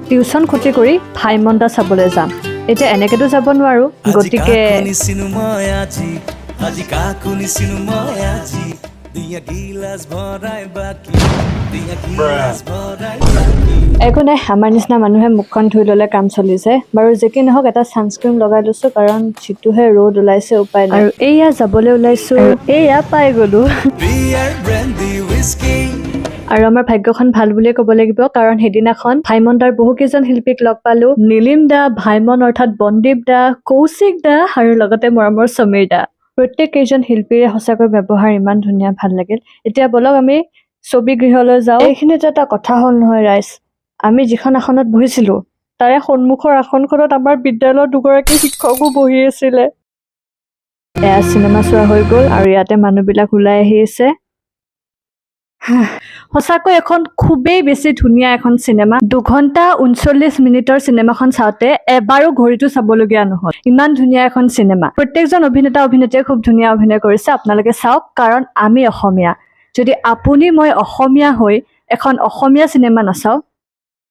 tuition ক্ষতি কৰি ভাইমন দা চাবলৈ যাম এতিয়া এনেকেতো যাব নোৱাৰো গতিকে একো নাই আমাৰ নিচিনা মানুহে মুখখন ধুই ল'লে কাম চলি যায় বাৰু যি কি নহওক এটা ছানস্ক্ৰীম লগাই লৈছো কাৰণ যিটোহে ৰ'দ ওলাইছে উপায় নাই আৰু এয়া যাবলৈ ওলাইছো এয়া পাই গলো আৰু আমাৰ ভাগ্যখন ভাল বুলিয়ে ক'ব লাগিব কাৰণ সেইদিনাখন ভাইমন দাৰ বহুকেইজন শিল্পীক লগ পালো নীলিম দা ভাইমন অৰ্থাৎ বন্দীপ দা কৌশিক দা আৰু লগতে মৰমৰ সমীৰ দা প্ৰত্যেককেইজন শিল্পীৰে সঁচাকৈ ব্যৱহাৰ ইমান ধুনীয়া ভাল লাগিল এতিয়া বলক আমি ছবি গৃহলৈ যাওঁ এইখিনিতে এটা কথা হ'ল নহয় ৰাইজ আমি যিখন আসনত বহিছিলো তাৰে সন্মুখৰ আসনখনত আমাৰ বিদ্যালয়ৰ দুগৰাকী শিক্ষকো বহি আছিলে এয়া চিনেমা চোৱা হৈ গ'ল আৰু ইয়াতে মানুহবিলাক ওলাই আহি আছে সঁচাকৈ এখন খুবেই বেছি ধুনীয়া এখন চিনেমা 2 ঘণ্টা 39 মিনিটৰ চিনেমাখন চাওঁতে এবাৰো ঘড়ীটো চাবলগীয়া নহল ইমান ধুনীয়া এখন চিনেমা প্ৰত্যেকজন অভিনেতা অভিনেত্ৰীয়ে খুব ধুনীয়া অভিনয় কৰিছে আপোনালোকে চাওক কাৰণ আমি অসমীয়া যদি আপুনি মই অসমীয়া হৈ এখন অসমীয়া চিনেমা নাচাওঁ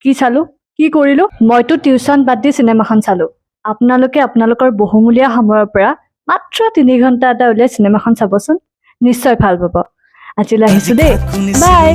কি চালো কি কৰিলো মইতো টিউচন বাদ দি চিনেমাখন চালো আপোনালোকে আপোনালোকৰ বহুমূলীয়া সময়ৰ পৰা মাত্ৰ 3 ঘণ্টা এটা উলিয়াই চিনেমাখন চাবচোন নিশ্চয় ভাল পাব আজিলৈ আহিছো দেই বাই